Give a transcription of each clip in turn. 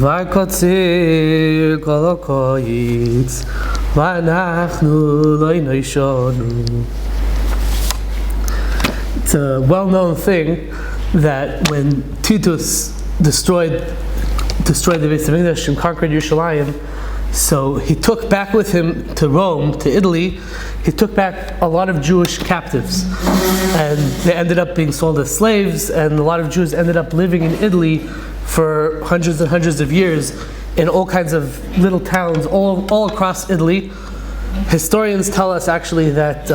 V'kotzir kol hakoyitz v'anachnu lo noishonu. It's a well-known thing that when Titus destroyed the Beis Hamikdash and conquered Yerushalayim, so he took back with him to Rome, to Italy, he took back a lot of Jewish captives. And they ended up being sold as slaves, and a lot of Jews ended up living in Italy for hundreds and hundreds of years in all kinds of little towns all across Italy. Historians tell us actually that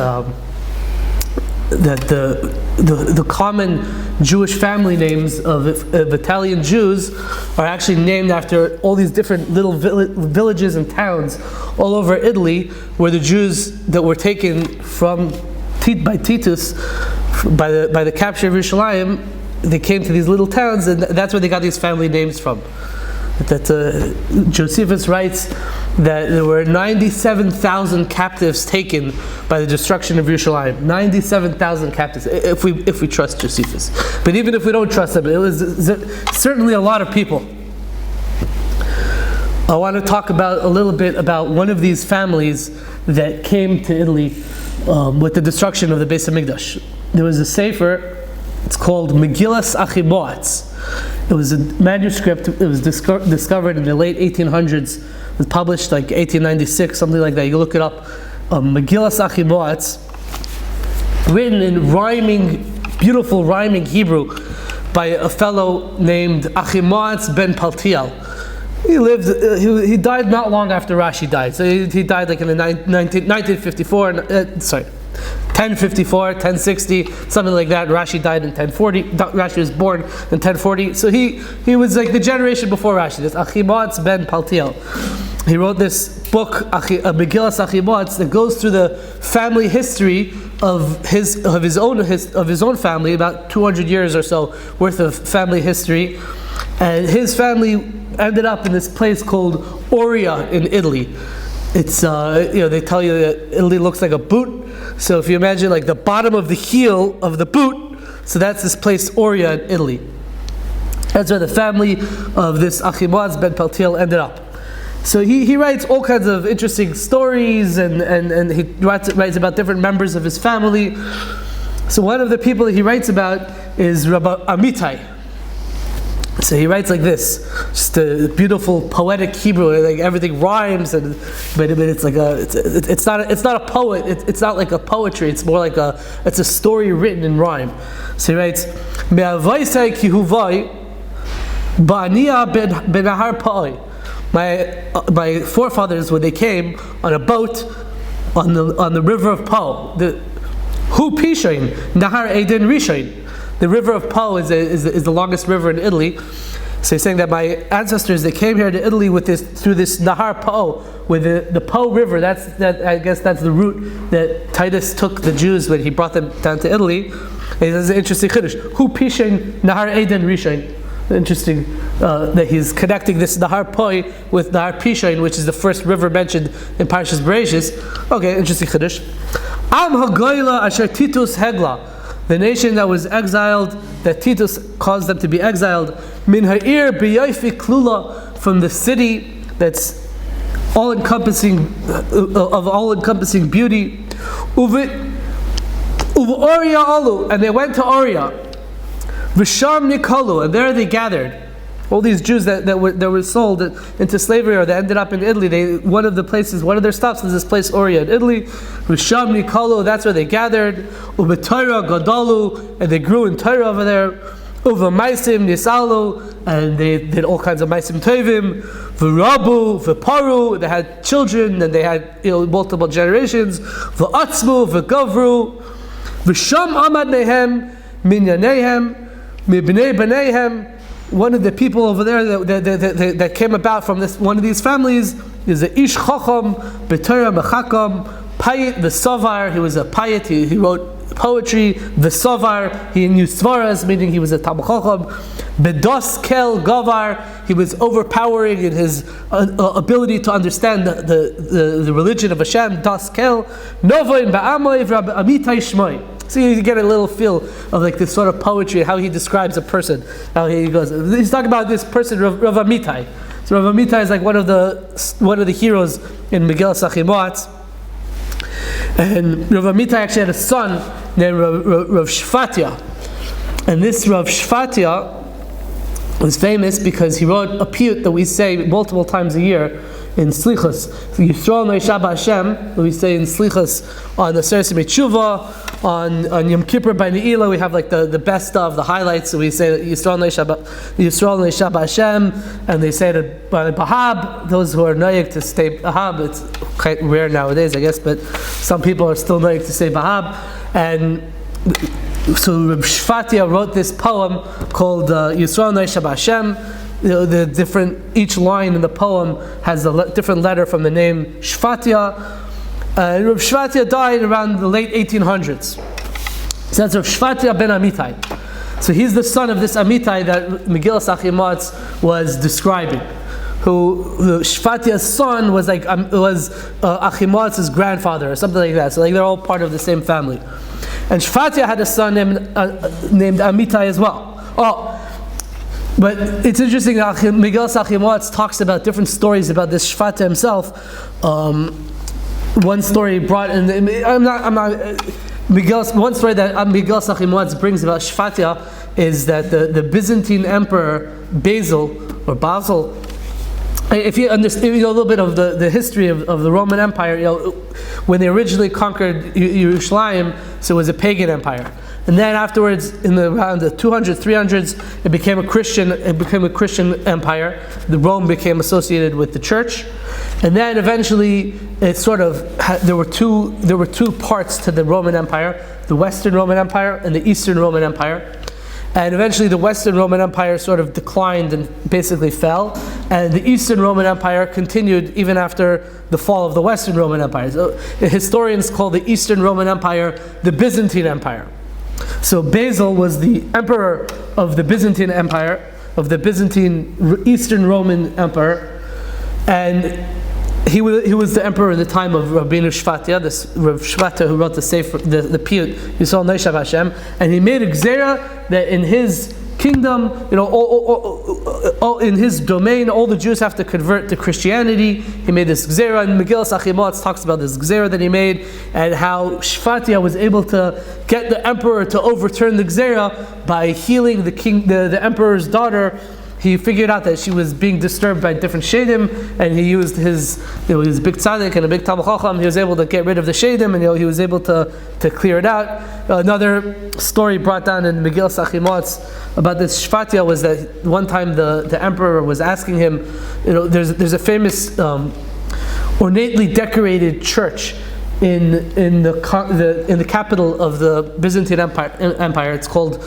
the common Jewish family names of Italian Jews are actually named after all these different little villages and towns all over Italy, where the Jews that were taken by Titus by the capture of Yerushalayim, they came to these little towns, and that's where they got these family names from. Josephus writes that there were 97,000 captives taken by the destruction of Yerushalayim. 97,000 captives, if we trust Josephus. But even if we don't trust him, it was certainly a lot of people. I want to talk a little bit about one of these families that came to Italy with the destruction of the Beis Hamikdash. There was a sefer. It's called Megillas Achimaatz. It was a manuscript. It was discovered in the late 1800s. It was published like 1896, something like that. You look it up. Megillas Achimaatz, written in beautiful rhyming Hebrew by a fellow named Achimaatz ben Paltiel. He lived. He died not long after Rashi died. So he died like in the 1954. 1054, 1060, something like that. Rashi died in 1040. Rashi was born in 1040. So he was like the generation before Rashi. This Achimaatz ben Paltiel. He wrote this book, Megillas Achimaatz, that goes through the family history of his own family, about 200 years or so worth of family history. And his family ended up in this place called Oria in Italy. It's they tell you that Italy looks like a boot. So if you imagine like the bottom of the heel of the boot, so that's this place Oria in Italy. That's where the family of this Achimaatz ben Paltiel ended up. So he writes all kinds of interesting stories, and he writes about different members of his family. So one of the people that he writes about is Rabbi Amittai. So he writes like this, just a beautiful poetic Hebrew, like everything rhymes, but it's like it's not a poet. It's not like a poetry. It's more like it's a story written in rhyme. So he writes, "Me'avaisai kihuvai ba'aniya benahar pa'oi." My forefathers, when they came on a boat on the river of Po, Hu Pishain Nahar Eden Rishain. The river of Po is the longest river in Italy. So he's saying that my ancestors, they came here to Italy through this Nahar Po, with the Po River. I guess that's the route that Titus took the Jews when he brought them down to Italy. And this is an interesting chiddush. Hu Pishain Nahar Eden Rishain. Interesting that he's connecting this Nahar Po with Nahar Pishain, which is the first river mentioned in Parshas Bereshis. Okay, interesting chiddush. Am Hagoyla Asher Titus Hegla. The nation that was exiled, that Titus caused them to be exiled, min ha'ir b'yofi klula, from the city that's all-encompassing beauty, uva Oria alu, and they went to Oria, v'sham nikalu, and there they gathered. All these Jews that were sold into slavery, or that ended up in Italy, one of their stops was this place Oria in Italy. Risham Nikolo, that's where they gathered. Uva Torah Gadalu, and they grew in Torah over there. Uva Maisim Nisalu, and they did all kinds of Maisim Tovim. V'Rabu, V'Paru, they had children, and they had multiple generations. V'Atzmu, V'Gavru, V'Sham Amad Nehem, Minyanehem, Mibnei B'neihem. One of the people over there that came about from one of these families is the Ish Chacham B'Torah Mechakam piyut v'sovar. He was a piyut. He wrote poetry. V'sovar, he knew svaras, meaning he was a Talmid Chacham. B'dos kel gavar, he was overpowering in his ability to understand the religion of Hashem. Das kel novoin ba'amoy Rabbi Amittai shmoi. So you get a little feel of like this sort of poetry, how he describes a person. How he goes, he's talking about this person, Rav Amittai. So Rav Amittai is like one of the heroes in Megillas Achimaatz. And Rav Amittai actually had a son named Rav Shvatia. And this Rav Shvatia was famous because he wrote a piyut that we say multiple times a year in Selichos. Yisrael Me'isha B'Hashem, we say in Selichos on the Seres Tshuva, on Yom Kippur by Ne'ilah, we have like the best of the highlights. So we say Yisrael Me'isha B'Hashem, and they say it by Bahab, those who are noyeg to say Bahab. It's quite rare nowadays, I guess, but some people are still noyeg to say Bahab. And so Reb Shvatia wrote this poem called Yisrael Me'isha B'Hashem. Each line in the poem has a different letter from the name Shvatia. Rav Shvatia died around the late 1800s. So that's Rav Shvatia ben Amittai. So he's the son of this Amittai that Megillas Achimaatz was describing. Who Shvatia's son was Achimaatz's grandfather or something like that. So like they're all part of the same family. And Shvatia had a son named Amittai as well. But it's interesting that Megillas Achimaatz talks about different stories about this Shvatia himself. One story brought in. One story that Megillas Achimaatz brings about Shvatia is that the Byzantine Emperor Basil. If you understand a little bit of the history of the Roman Empire, when they originally conquered Yerushalayim, so it was a pagan empire. And then afterwards, around the 200s, 300s, it became a Christian empire. Rome became associated with the church, and then eventually it there were two parts to the Roman Empire: the Western Roman Empire and the Eastern Roman Empire. And eventually the Western Roman Empire sort of declined and basically fell, and the Eastern Roman Empire continued even after the fall of the Western Roman Empire. So historians call the Eastern Roman Empire the Byzantine Empire. So Basil was the emperor of the Byzantine Empire, of the Byzantine Eastern Roman Empire, and he was the emperor in the time of Rabbeinu Shvatia, this Rav Shvatia who wrote the piyut Yisrael Me'isha B'Hashem, and he made exerah that in his kingdom, in his domain, all the Jews have to convert to Christianity. He made this exerah, and Megillas Achimaatz talks about this exerah that he made, and how Shvatia was able to get the emperor to overturn the exerah by healing the emperor's daughter. He figured out that she was being disturbed by different shadim, and he used his big tzaddik and a big talmid chacham. He was able to get rid of the shadim, and he was able to clear it out. Another story brought down in Megillas Achimaatz about this Shvatia was that one time the emperor was asking him, there's a famous ornately decorated church in the capital of the Byzantine Empire. It's called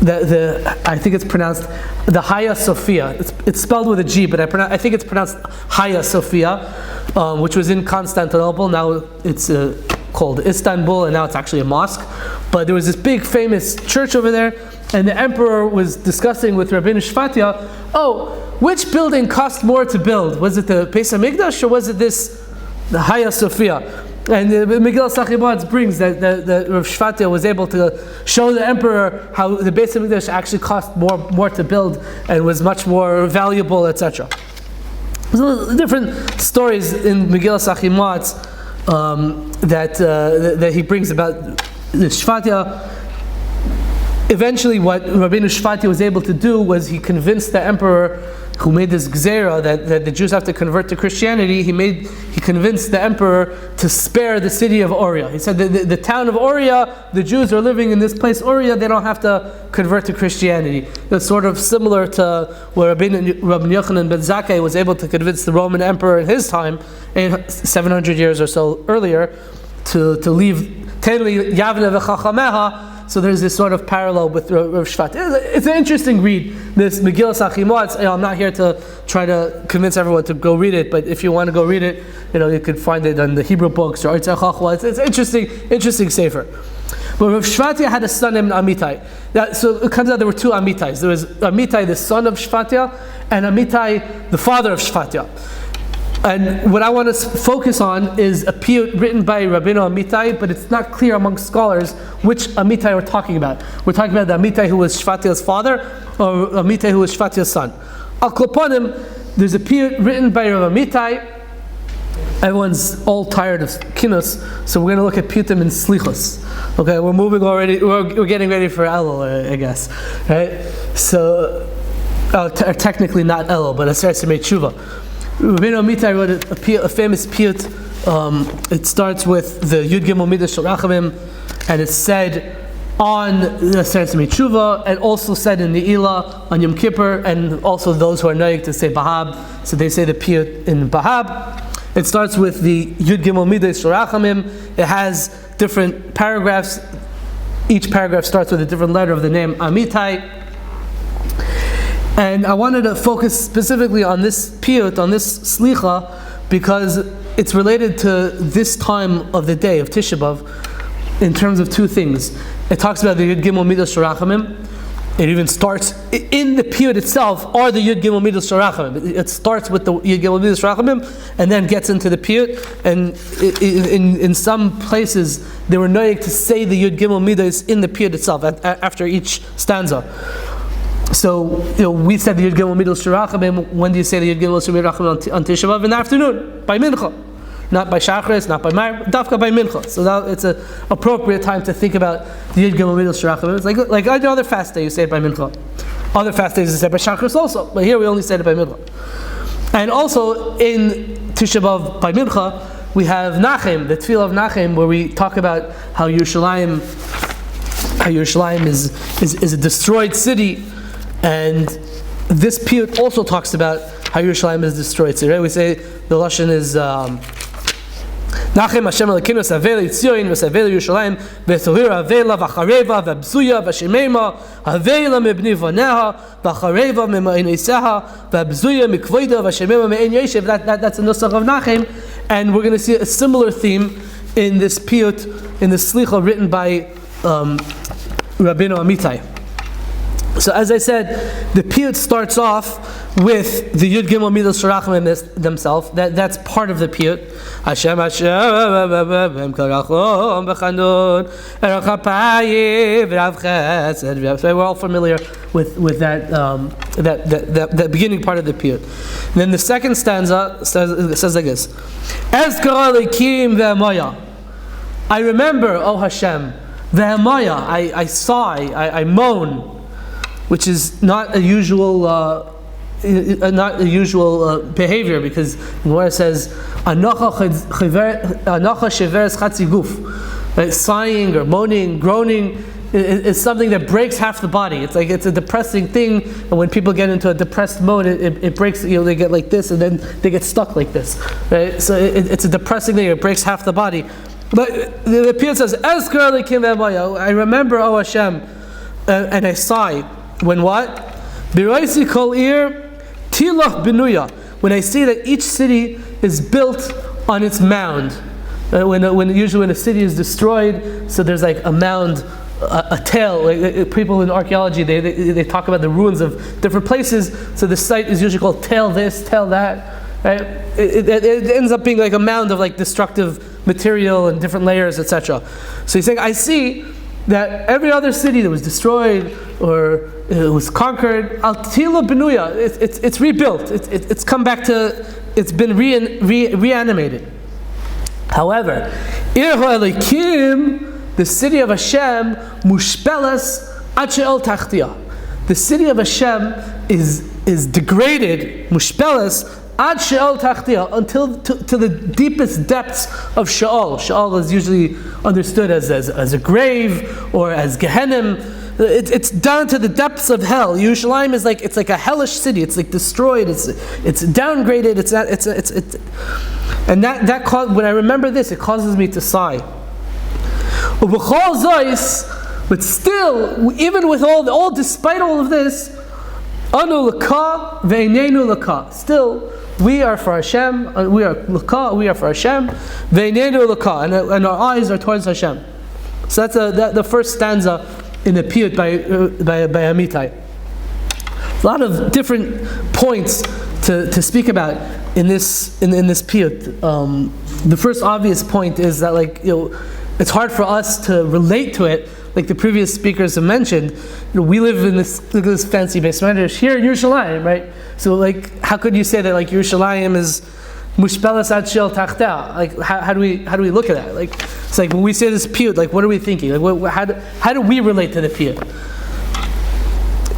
I think it's pronounced the Hagia Sophia. It's spelled with a G, but I think it's pronounced Hagia Sophia, which was in Constantinople. Now it's called Istanbul, and now it's actually a mosque. But there was this big famous church over there, and the emperor was discussing with Rabbeinu Shvatia, which building cost more to build? Was it the Beis HaMikdash, or was it the Hagia Sophia? And the Megillas Achimaatz brings that Rav Shvatia was able to show the emperor how the Beis HaMikdash actually cost more to build and was much more valuable, etc. So different stories in Megillas Achimaatz that he brings about the Shvatia. Eventually, what Rabbeinu Shvatia was able to do was he convinced the emperor who made this gzera that the Jews have to convert to Christianity. He convinced the emperor to spare the city of Oria. He said that the town of Oria, the Jews are living in this place Oria, they don't have to convert to Christianity. It's sort of similar to where Rabbi Yochanan ben Zakkai was able to convince the Roman Emperor in his time, 700 years or so earlier, to leave Tenli Yavne v'Chachameha. So there's this sort of parallel with Rav Shvatia. It's an interesting read, this Megillas Achimaatz. I'm not here to try to convince everyone to go read it, but if you want to go read it, you could find it on the Hebrew books or Ezkarah Elohim. It's interesting sefer. But Rav Shvatia had a son named Amittai. So it comes out there were two Amittais. There was Amittai, the son of Shvatia, and Amittai, the father of Shvatia. And what I want to focus on is a piyut written by Rabbeinu Amittai, but it's not clear among scholars which Amittai we're talking about. We're talking about the Amittai who was Shvatia's father, or Amittai who was Shvatia's son. Al Kloponim, there's a piyut written by Rabbi Amittai. Everyone's all tired of kinos, so we're going to look at piyutim in Selichos. Okay, we're moving already. We're getting ready for Elul, I guess, right? So, technically not Elul, but Ezkarah Elohim. Rabbi Amittai wrote a famous piyut. It starts with the Yud Gimel Midas Shel Rachamim, and it's said on the Ezkarah Elohim, and also said in the Ilah on Yom Kippur, and also those who are noyeg to say B'Av, so they say the piyut in B'Av. It starts with the Yud Gimel Midas Shel Rachamim. It has different paragraphs. Each paragraph starts with a different letter of the name Amittai. And I wanted to focus specifically on this piyut, on this slicha, because it's related to this time of the day of Tisha B'Av in terms of two things. It talks about the Yud Gimel Midas Shel Rachamim. It even starts in the piyut itself, are the Yud Gimel Midas Shel Rachamim. It starts with the Yud Gimel Midas Shel Rachamim and then gets into the piyut. And in some places, they were noyeg to say the Yud Gimel Midas in the piyut itself after each stanza. So, we said the Yud Gimel Midas Shel Rachamim. When do you say the Yud Gimel Shel Rachamim on Tisha B'Av? In the afternoon, by Mincha. Not by Shachris, not by Ma'ariv, dafka by Mincha. So now it's an appropriate time to think about the Yud Gimel Midas Shel Rachamim. It's like on other fast day, you say it by Mincha. Other fast days, you say it by Shachris also. But here we only say it by Mincha. And also in Tisha B'Av by Mincha, we have Nachem, the Tefillah of Nachem, where we talk about how Yerushalayim is a destroyed city. And this piyut also talks about how Yerushalayim is destroyed. So right? We say the lashon is Nachem Hashem Elokeinu Savel Yitzion V'Savel Yerushalayim V'Tohira Avela V'Chareva V'Bzuya V'Shemema Avela Mibni Vaneha V'Chareva Mima'ineiseha V'Bzuya Mikvoida V'Shemema Me'en Yeshev. That's the nusach of Nachem, and we're going to see a similar theme in this piyut, in the slicha written by Rabbi Amittai. So as I said, the piyut starts off with the Yud Gimel Midas Shel Rachamim themselves. That's part of the piyut. Hashem Hashem V'Em Karachom V'Chanun Erachapayim V'Rav Chesed. We're all familiar with that beginning part of the piyut. And then the second stanza says like this: Ezkarah Elohim V'Emaya. I remember, O Hashem, V'Emaya. I sigh, I moan. Which is not a usual behavior, because the Gemara says Anocha sheveres chatzi guf. Sighing or moaning, groaning is something that breaks half the body. It's like it's a depressing thing, and when people get into a depressed mode, it breaks. They get like this, and then they get stuck like this. Right? So it's a depressing thing. It breaks half the body. But the piyut says Ezkarah Elohim V'Emaya. I remember, O Hashem, and I sigh. When what? B'roisi kol ir tilach benuya. When I see that each city is built on its mound. Usually when a city is destroyed, so there's like a mound, a tail. Like people in archaeology, they talk about the ruins of different places. So the site is usually called tail this, tail that. Right? It ends up being like a mound of like destructive material and different layers, etc. So he's saying, I see that every other city that was destroyed or it was conquered, Altila Benuya, it's rebuilt. It's come back to, it's been reanimated. However, Irho Elikim, the city of Hashem, Mushpelas Achel Tachtia. The city of Hashem is degraded, Mushpelas Ad Sheol Tachtia, until to the deepest depths of Sheol. Sheol is usually understood as a grave or as Gehenim. It's down to the depths of hell. Yerushalayim is like, it's like a hellish city. It's like destroyed. It's downgraded. And that when I remember this, it causes me to sigh. But still, even with all despite all of this, anu laka ve'inenu laka. Still, we are for Hashem. We are laka. We are for Hashem. Ve'inenu laka, and our eyes are towards Hashem. So that's the first stanza in the piyut by Amittai. A lot of different points to speak about in this piyut. The first obvious point is that it's hard for us to relate to it. like the previous speakers have mentioned, we live in this, look at this fancy base medrash here in Yerushalayim, right? So like, how could you say that like Yerushalayim is mushpelas ad shel tachta? Like, how do we look at that? Like, it's like when we say this piyut, like what are we thinking? Like, how do we relate to the piyut?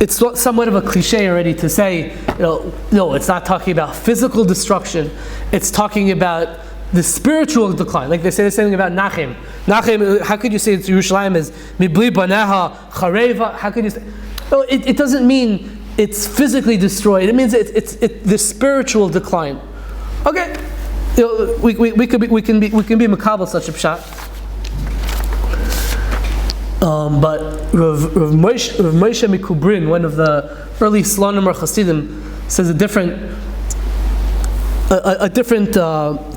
It's somewhat of a cliche already to say, no, it's not talking about physical destruction. It's talking about the spiritual decline. Like they say the same thing about Nachem. Nachem, how could you say it's Yerushalayim is mibli baneha chareva? How could you say? No, it doesn't mean it's physically destroyed. It means it's the spiritual decline. Okay, we can be makabel such a pshat. But Rav Moshe Mikubrin, one of the early Slonim or Hasidim, says a different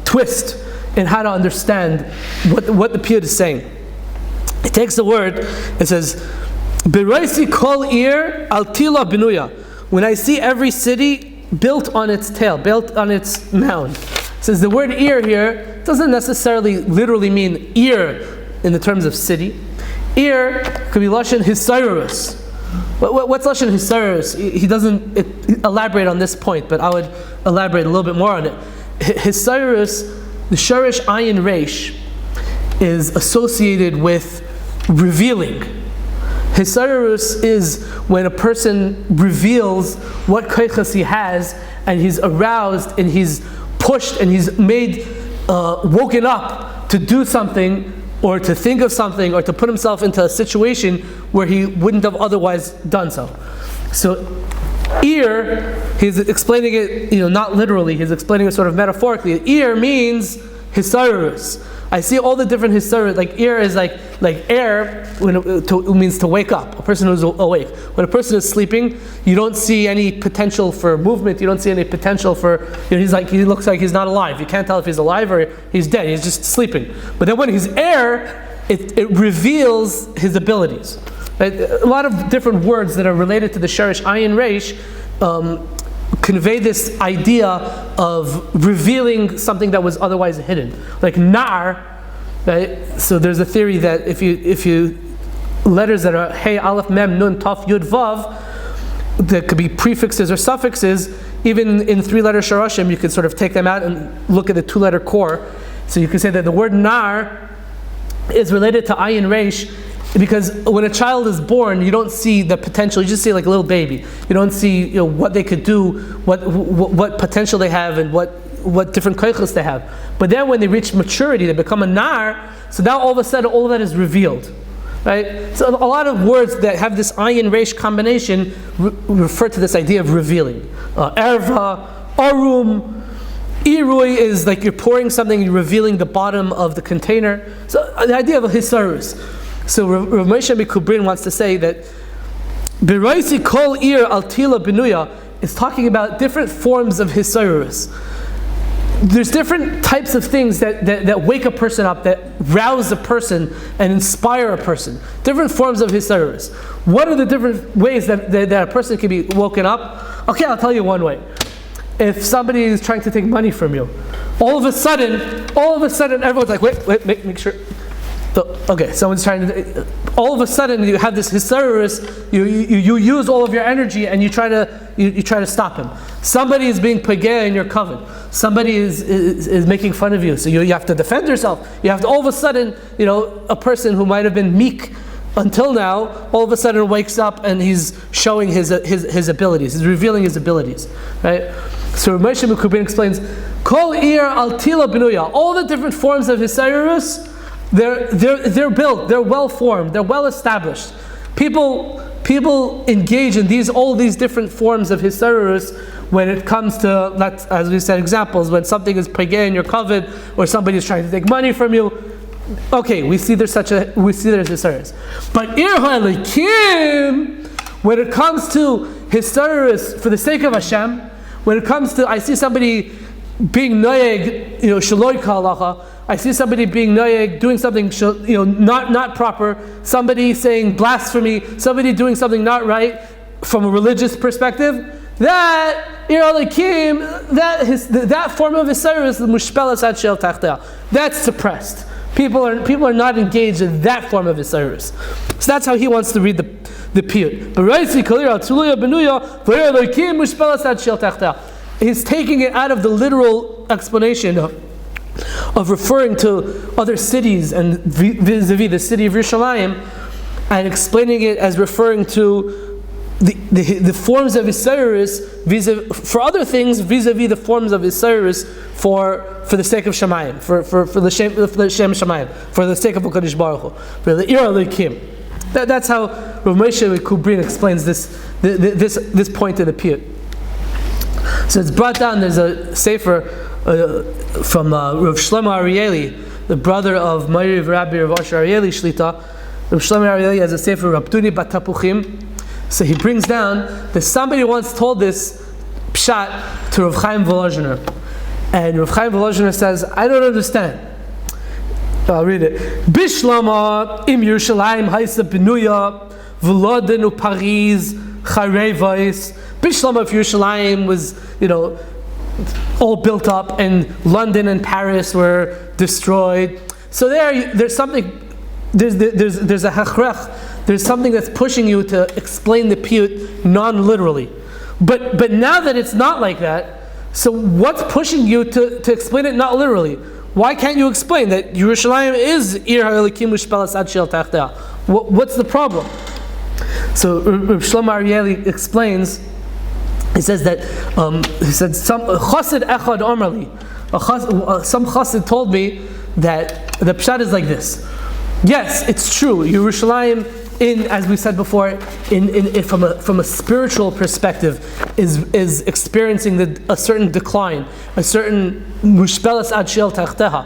twist in how to understand what the piyut is saying. It takes the word, it says, "B'roisi kol ir al tila benuya." When I see every city built on its tail, built on its mound. It says the word ir here doesn't necessarily literally mean ir in the terms of city. Ir could be lashon hisayrus. What's lashon hisayrus? He doesn't elaborate on this point, but I would elaborate a little bit more on it. Hisayrus, the shorish ayin reish, is associated with revealing. Hisayrus is when a person reveals what koichas he has, and he's aroused, and he's pushed, and he's made, woken up to do something, or to think of something, or to put himself into a situation where he wouldn't have otherwise done so. So, ear, he's explaining it, not literally, he's explaining it sort of metaphorically. Ear means hisayrus. I see all the different hisayrus, like ear is like air, when it means to wake up, a person who's awake. When a person is sleeping, you don't see any potential for movement, you don't see any potential for, he looks like he's not alive. You can't tell if he's alive or he's dead, he's just sleeping. But then when he's air, it reveals his abilities. Right? A lot of different words that are related to the shorish ayin reish convey this idea of revealing something that was otherwise hidden. Like nar, right? So there's a theory that if you letters that are hey, aleph, mem, nun, taf, yud, vav, that could be prefixes or suffixes, even in 3-letter sharashim, you could sort of take them out and look at the 2-letter core. So you could say that the word nar is related to ayin reish, because when a child is born, you don't see the potential. You just see like a little baby. You don't see what they could do, what potential they have, and what different koichos they have. But then when they reach maturity, they become a nar. So now all of a sudden, all of that is revealed, right? So a lot of words that have this ayin reish combination refer to this idea of revealing. Erva, arum. Irui is like you're pouring something, you're revealing the bottom of the container. So the idea of a hisayrus. So Rav Moshe Mikubrin wants to say that B'roisi kol ir al tila benuya is talking about different forms of hisayrus. There's different types of things that wake a person up, that rouse a person and inspire a person. Different forms of hisayrus. What are the different ways that a person can be woken up? Okay, I'll tell you one way. If somebody is trying to take money from you, all of a sudden, everyone's like, wait, make sure. Okay, someone's trying to. All of a sudden, you have this hisayrus. You use all of your energy and you try to stop him. Somebody is being pageh in your coven. Somebody is making fun of you. So you have to defend yourself. You have to all of a sudden, a person who might have been meek until now, all of a sudden wakes up and he's showing his abilities. He's revealing his abilities, right? So Moshe Mikubin explains, Kol ir al tila benuya. All the different forms of hisayrus, they're built, they're well formed, they're well established. People engage in all these different forms of hisayrus when it comes to, as we said, examples, when something is pageh in your covet, or somebody is trying to take money from you. Okay, we see there's hisayrus. But ir ha'elikim, when it comes to hisayrus for the sake of Hashem, when it comes to, I see somebody being noyeg, shaloi ka'alacha, I see somebody being noyeg, doing something not proper, somebody saying blasphemy, somebody doing something not right from a religious perspective, that that form of hisayrus, the mushpelas ad shel tachta, that's suppressed. People are not engaged in that form of exilius. So that's how he wants to read the piyut. He's taking it out of the literal explanation of referring to other cities and vis-a-vis the city of Yerushalayim, and explaining it as referring to the forms of exilius for other things vis-a-vis the forms of exilius for the sake of Shemayim, for the Shem Shemayim, for the sake of HaKadosh Baruch Hu, for the Ir Elohim. That's how Rav Moshe Kubrin explains this point of the piyut. So it's brought down. There's a sefer from Rav Shlomo Arieli, the brother of Meir Rabbi Rav Asher Arieli Shlita. Rav Shlomo Arieli has a sefer Rabduni Bat Tapuchim. So he brings down that somebody once told this pshat to Rav Chaim Volozhiner, and Rav Chaim Volozhiner says, "I don't understand." I'll read it. Bishlama im Yerushalayim haisa benuya v'loden uParis charevais. Bishlama of Yerushalayim was, all built up, and London and Paris were destroyed. So there's something. There's a hachrech. There's something that's pushing you to explain the piyut non-literally. But now that it's not like that, so what's pushing you to explain it not literally? Why can't you explain that Yerushalayim is Ir HaElokim Mushpelas Ad Shel Tachtea? What's the problem? So Rav Shlomo Arieli explains. He says that some chassid echad omerli, some chassid told me that the pshat is like this. Yes, it's true. Yerushalayim, as we said before, from a spiritual perspective, is experiencing a certain decline, a certain mushpelas ad shel tachteha.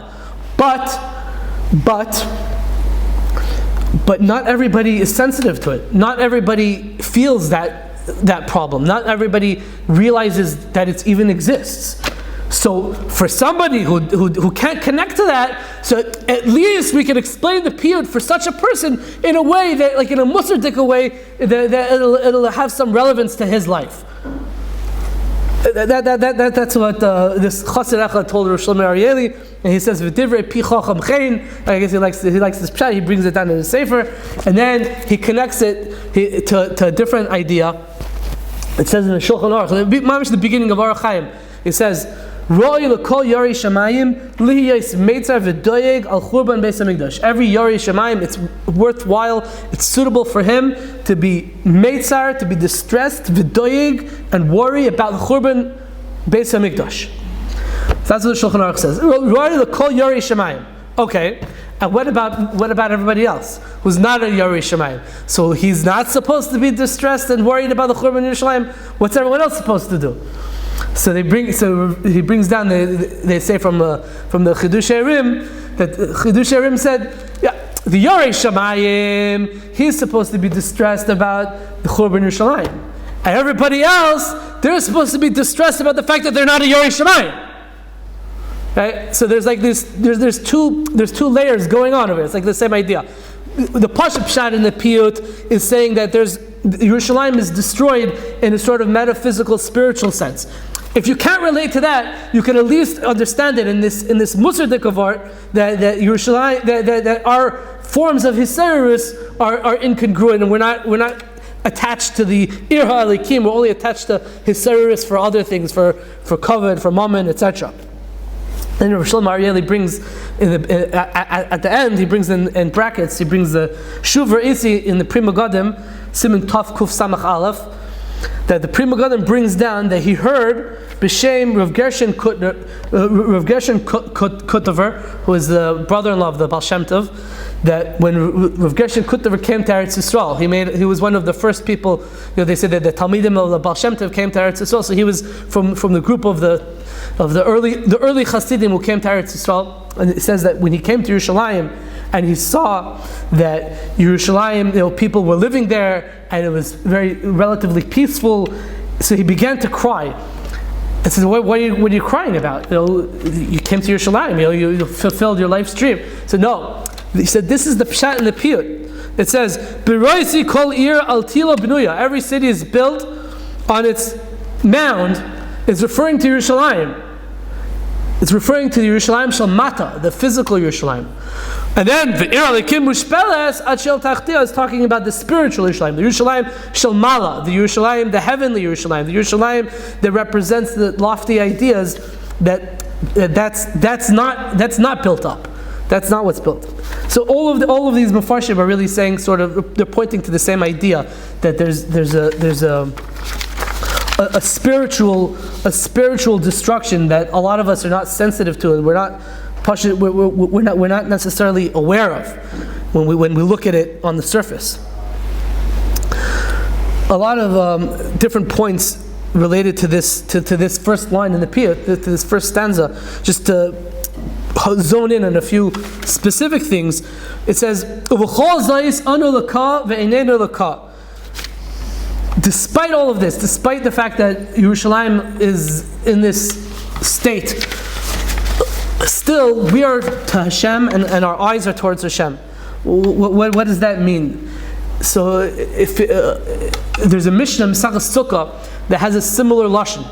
But not everybody is sensitive to it. Not everybody feels that problem. Not everybody realizes that it even exists. So for somebody who can't connect to that, so at least we can explain the piyut for such a person in a way that, like in a musardika way, that it'll have some relevance to his life. That's what this chassid echad told Rav Shlomo Arieli, and he says v'divrei pi chacham chein. I guess he likes this pshat. He brings it down in the sefer, and then he connects it to a different idea. It says in the Shulchan Aruch, the beginning of Aruch Chaim, it says, Every Yari Shamayim, it's worthwhile, it's suitable for him to be meitzar, to be distressed, v'doyeg, and worry about the Churban Beis HaMikdash. That's what the Shulchan Aruch says. Yari Shamayim. Okay, and what about everybody else who's not a Yari Shamayim? So he's not supposed to be distressed and worried about the Churban Yerushalayim. What's everyone else supposed to do? So he brings down. They say from the Chidush Erim that Chidush Erim said, the Yorei Shamayim, he's supposed to be distressed about the Churban Yerushalayim, and everybody else, they're supposed to be distressed about the fact that they're not a Yorei Shamayim. Right? So there's like this. There's two layers going on over it. It's like the same idea. The Pashup Pshat in the piyut is saying that Yerushalayim is destroyed in a sort of metaphysical, spiritual sense. If you can't relate to that, you can at least understand it in this Musar Dikavar that Yerushalayim that our forms of Hiserus are incongruent, and we're not attached to the Ir HaElokim. We're only attached to Hiserus for other things, for kavod, for mammon, etc. And Rav Shlomo Arieli brings at the end. He brings in brackets. He brings the Shuver Isi in the Prima Gadim, Siman Tov Kuf Samach Aleph, that the Prima Gadim brings down that he heard B'Shem Rav Gershon Kutover, who is the brother-in-law of the Baal Shem Tov, that when Rav Gershon Kutover came to Eretz Yisrael, he was one of the first people. They said that the Talmidim of the Baal Shem Tov came to Eretz Yisrael, so he was from the group of the early Hasidim who came to Eretz Yisrael. And it says that when he came to Yerushalayim and he saw that Yerushalayim, people were living there and it was relatively peaceful, so he began to cry. I said, what are you crying about? You came to Yerushalayim, you fulfilled your life's dream. So no, he said this is the pshat in the piyut. It says, "B'roisi kol ir al tila b'nuya." Every city is built on its mound. Is referring to Yerushalayim. It's referring to the Yerushalayim Shel Mata, the physical Yerushalayim. And then the Ir Elokim Mushpeles Ad Shel Tachtia is talking about the spiritual Yerushalayim, the Yerushalayim Shel Mala, the Yerushalayim, the heavenly Yerushalayim, the Yerushalayim that represents the lofty ideas that's not built up. That's not what's built up. So all of these Mefarshim are really saying, sort of, they're pointing to the same idea, that there's a spiritual destruction that a lot of us are not sensitive to, and we're not necessarily aware of when we look at it on the surface. A lot of different points related to this first line in the piyut, to this first stanza, just to zone in on a few specific things. It says, despite all of this, despite the fact that Yerushalayim is in this state, still we are to Hashem, and our eyes are towards Hashem. What does that mean? So if there's a Mishnah, Mesachas Sukkah, that has a similar lashon.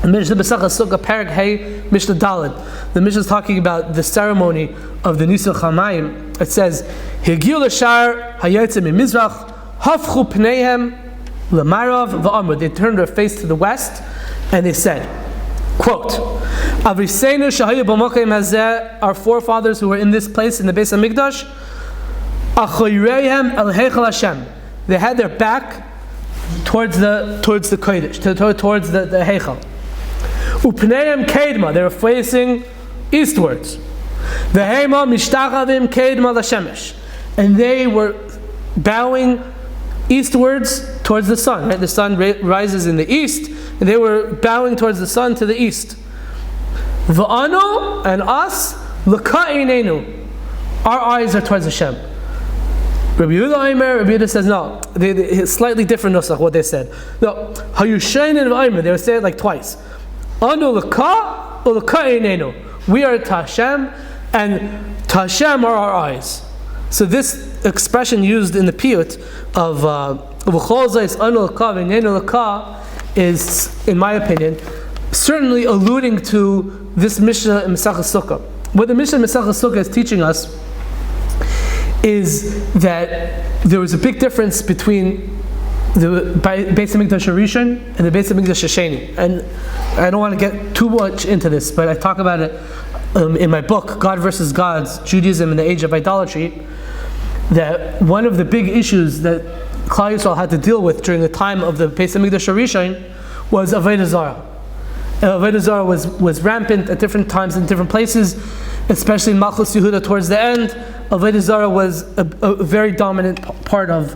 Mishnah Mesachas Sukkah, Perek Hey, Mishnah Daled. The Mishnah is talking about the ceremony of the Nisach Hamayim. It says, Higiu l'shar hayotzim mimizrach, hafchu pneihem l'marav v'amru. They turned their face to the west, and they said, quote, Avriseinu shahayu b'mokim hazeh, our forefathers who were in this place in the Beis HaMikdash, achoyreihem el heichal Hashem. They had their back towards the Kodesh, towards the Heichal. Upneihem kedma, they were facing eastwards. Vehema mishtachavim kedma l'shemesh, and they were bowing eastwards towards the sun. Right? The sun rises in the east, and they were bowing towards the sun to the east. V'anu, and us, l'ka'inenu, our eyes are towards Hashem. Rabbi Yehuda says no. They slightly different nusach what they said. No, hayushayin and v'aymer, they would say it like twice. Anu l'ka or l'ka'inenu. We are to Hashem, and to Hashem are our eyes. So this expression used in the piyut of v'chol zayis anu l'ka v'inenu l'ka is, in my opinion, certainly alluding to this Mishnah in Mesachas Sukkah. What the Mishnah in Mesachas Sukkah is teaching us is that there was a big difference between the Beis HaMikdash Rishon and the Beis HaMikdash Hasheni. And I don't want to get too much into this, but I talk about it in my book, God versus Gods, Judaism in the Age of Idolatry, that one of the big issues that Klal Yisrael had to deal with during the time of the Beis HaMikdash Rishon was Avodah Zarah. Avodah Zarah was rampant at different times in different places, especially in Malchus Yehuda towards the end. Avodah Zarah was a very dominant part of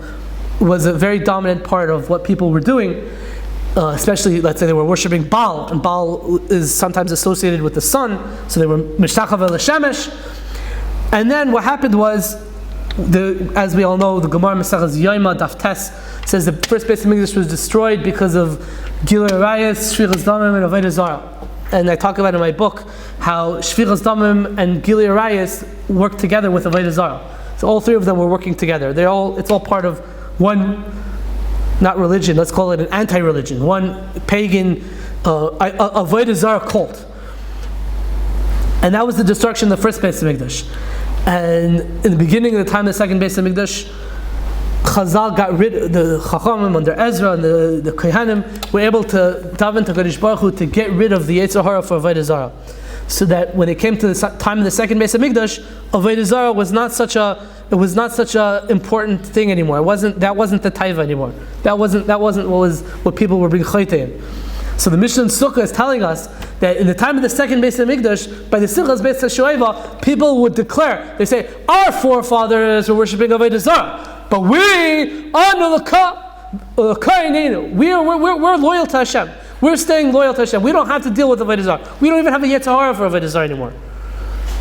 what people were doing. Especially, let's say they were worshiping Baal, and Baal is sometimes associated with the sun, so they were Mishtachav L'Shemesh. And then what happened was, as we all know, the Gemara Mesachas Yoma Daf Tes says the first Beis HaMikdash was destroyed because of Gilui Arayos, Shvichas Damim, and Avodah Zarah. And I talk about in my book how Shvichas Damim and Gilui Arayos worked together with Avodah Zarah. So all three of them were working together. It's all part of one, not religion, let's call it an anti-religion, one pagan Avodah Zarah cult. And that was the destruction of the first Beis HaMikdash. And in the beginning of the time of the second Beis HaMikdash, Chazal got rid of the Chachamim under Ezra, and the Kohanim were able to daven to Kadosh Baruch Hu to get rid of the Yetzer Hara for Avodah Zarah. So that when it came to the time of the second Beis HaMikdash, Avodah Zarah was not such a important thing anymore. That wasn't the taiva anymore. That wasn't what people were being chayte in. So the Mishnah in Sukkah is telling us that in the time of the second Beis HaMikdash, by the Selichos Beis HaShoeva, people would declare, they say, our forefathers were worshiping Avodah Zarah, but we're loyal to Hashem. We're staying loyal to Hashem. We don't have to deal with Avodah Zarah. We don't even have a Yetzer Hara for Avodah Zarah anymore.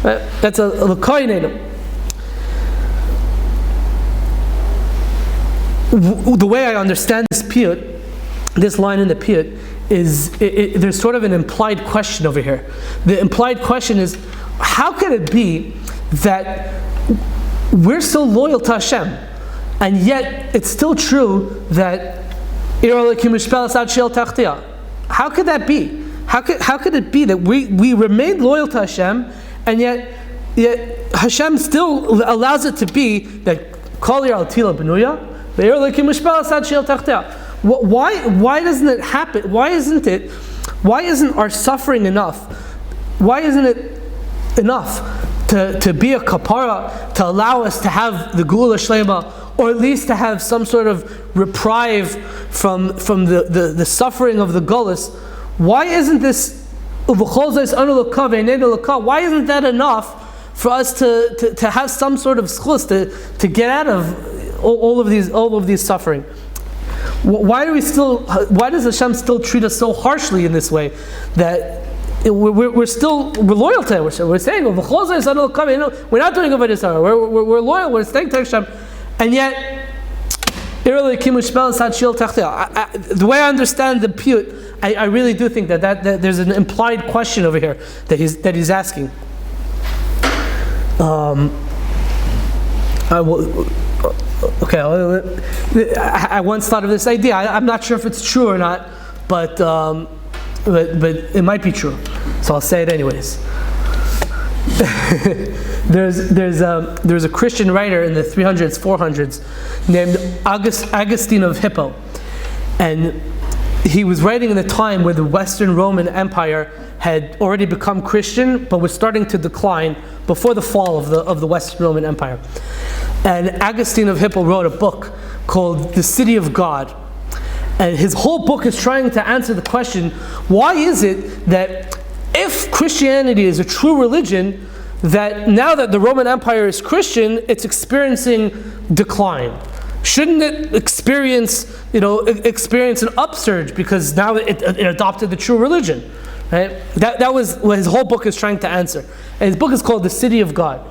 That's a l'kainenu. The way I understand this piyut, this line in the piyut, is there's sort of an implied question over here. The implied question is, how can it be that we're so loyal to Hashem, and yet it's still true that how could that be? How could it be that we remain loyal to Hashem, and yet Hashem still allows it to be that Kol Yer Al Tila Benuya, Ve'er Elokim Mushpelas Ad She'el Tachteh. Why doesn't it happen? Why isn't our suffering enough? Why isn't it enough to be a kapara, to allow us to have the Geula Shlema, or at least to have some sort of reprieve from the suffering of the Gullus? Why isn't this? Why isn't that enough for us to have some sort of schus to get out of all of these suffering? Why does Hashem still treat us so harshly in this way that we're loyal to Him? We're saying we're not doing avodas zarah. We're loyal. We're staying to Hashem, and yet the way I understand the piyut, I really do think that there's an implied question over here that he's asking. I once thought of this idea. I'm not sure if it's true or not, but it might be true. So I'll say it anyways. There's a Christian writer in the 300s, 400s named Augustine of Hippo, and he was writing in a time where the Western Roman Empire had already become Christian, but was starting to decline before the fall of the Western Roman Empire. And Augustine of Hippo wrote a book called The City of God. And his whole book is trying to answer the question, why is it that if Christianity is a true religion, that now that the Roman Empire is Christian, it's experiencing decline? Shouldn't it experience an upsurge because now it adopted the true religion? Right? That was what his whole book is trying to answer. And his book is called The City of God.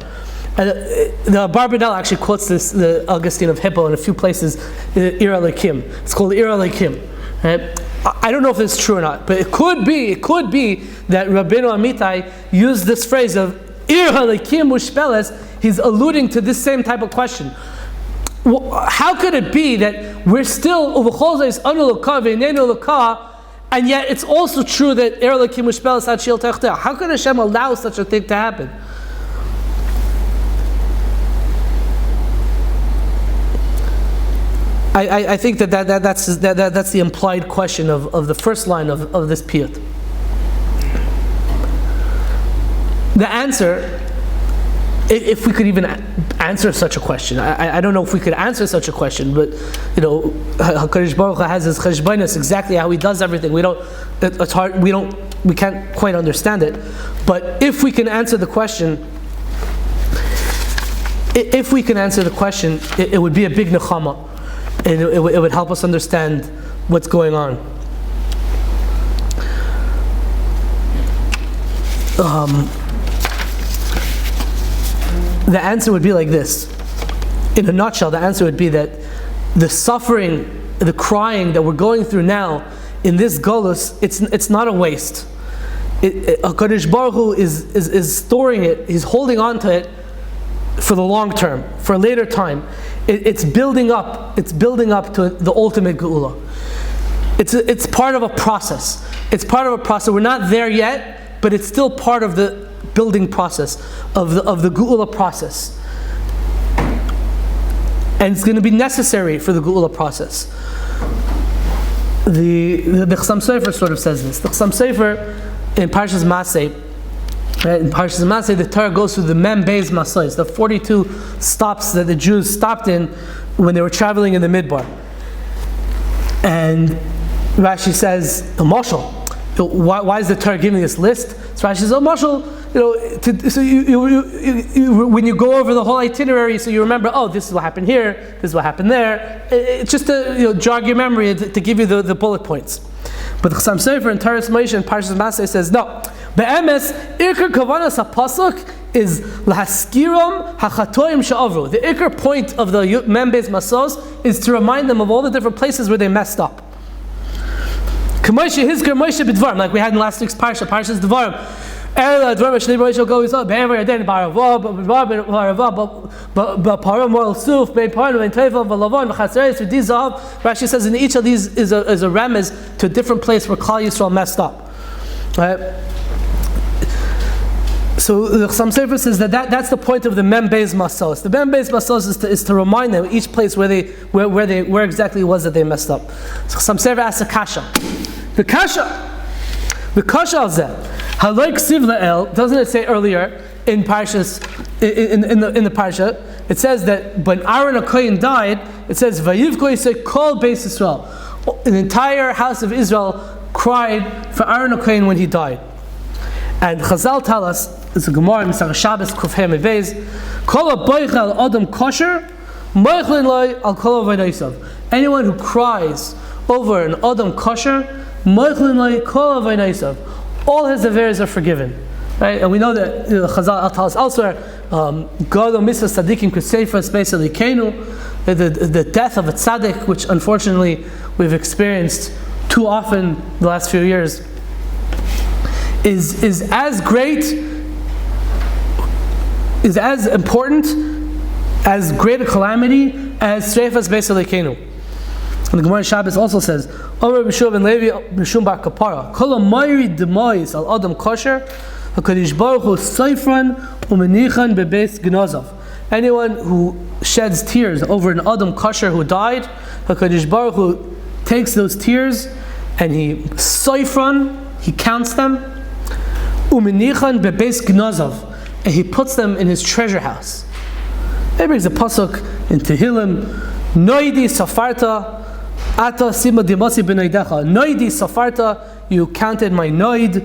And the Barbanel actually quotes the Augustine of Hippo in a few places, Ir Elokim. It's called Ir Elokim. Right? I don't know if it's true or not, but it could be that Rabbi Amittai used this phrase of Ir Elokim Mushpeles. He's alluding to this same type of question. How could it be that we're still and yet it's also true that Ir Elokim Mushpeles Ad She'el Tachteh? How could Hashem allow such a thing to happen? I think that's the implied question of the first line of this piyut. The answer, if we could even answer such a question, I don't know if we could answer such a question, but HaKadosh Baruch Hu has his cheshbonos, exactly how he does everything. It's hard. We can't quite understand it. But if we can answer the question, it would be a big nechama. And it would help us understand what's going on. The answer would be like this. In a nutshell, the answer would be that the suffering, the crying that we're going through now in this Golus, it's not a waste. HaKadosh Baruch Hu is storing it, he's holding on to it for the long term, for a later time. It's building up to the ultimate geula. It's part of a process. We're not there yet, but it's still part of the building process of the geula process. And it's going to be necessary for the geula process. The Chassam Sofer sort of says this. The Chassam Sofer in Parshas Masei, right, in Parshas Masei, the Torah goes through the Mem Beis Masois, the 42 stops that the Jews stopped in when they were traveling in the Midbar. And Rashi says, a mashal. Why is the Torah giving this list? So Rashi says, a mashal, when you go over the whole itinerary, so you remember, this is what happened here, this is what happened there. It's just to jog your memory, to give you the bullet points. But the Chassam Sofer in Torah Moshe and Parshas Masei says, no. Be'emes, Ikar Kavanas HaPasuk is Lahaskiram HaChatoim Sha'avru. The Ikar point of the Mem Beis Masos is to remind them of all the different places where they messed up. K'moshe Hizkar Moshe B'Dvarim, like we had in last week's Parsha, Parshas Dvarim. Ela Dvarim Shnei Moshe goes up, Be'ever Yaden B'Arava, B'Param Moel Suf, Be'en Paran, Be'en Tevel, V'Lavon, V'Chaseres, V'Dizav. Rashi says in each of these is a remez to a different place where Klal Yisrael messed up. Right? So the Chassam Sofer says that's the point of the Mem Beis Masos. The Mem Beis Masos is to remind them each place where exactly it was that they messed up. So Chassam Sofer asks a kasha. The kasha is that Haloi Ksiv La'el, doesn't it say earlier in Parshas in the Parsha? It says that when Aaron HaKohen died, it says Vayivko Yisrael Kol Beis Yisrael. The entire house of Israel cried for Aaron HaKohen when he died. And Chazal tell us, it's a Gemara in Masechah Shabbos Kufhei Mevez, Kol HaBoichel Adam Kosher Moichlin Loi Al Kol HaVaynosav. Anyone who cries over an Adam Kosher Moichlin Loi Kol HaVaynosav, all his averes are forgiven. Right? And we know that Chazal tell us elsewhere, Gadol Mitzvah Tzadikim Kuseifa Space Elikenu, the death of a tzaddik, which unfortunately we've experienced too often the last few years, is as great, is as important, as great a calamity as Sreifas Beis Elikenu. And the Gemara Shabbos also says, Omer B'Shuv ben Levi B'Shum Bar Kapara, Kol HaMoiri Demois Al Adam Kosher HaKadosh Baruch Hu Soifran U'Menichan Bebeis Gnozav. Anyone who sheds tears over an Adam Kosher who died, HaKadosh Baruch Hu takes those tears and he soifran, he counts them, U'Menichan Bebeis Gnozav, and he puts them in his treasure house. He brings a pasuk in Tehillim, Noidi Safarta Ata Sima Dimasi B'Noidecha. Noidi Safarta, you counted my noid.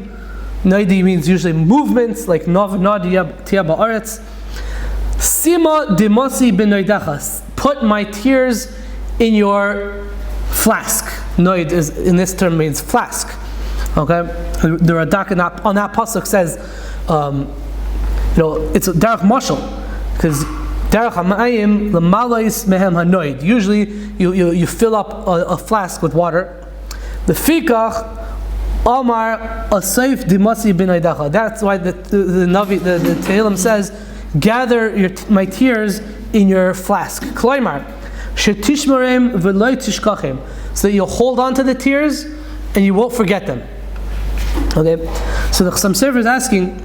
Noidi means usually movements, like Nod Tia Ba'aretz. Sima Dimasi B'Noidecha, put my tears in your flask. Noid is, in this term, means flask. Okay? The Radak on that pasuk says, it's a derech mashal, because derech hamayim l'malais mehem hanoid. Usually, you fill up a flask with water. The fikach Amar Asayf Dimasi B'Noidecha. That's why the Navi, the Tehillim says, gather my tears in your flask. Kloimar Shetishmarem V'Loi Tishkachem, so that you'll hold on to the tears and you won't forget them. Okay, so the Chassam Sofer is asking,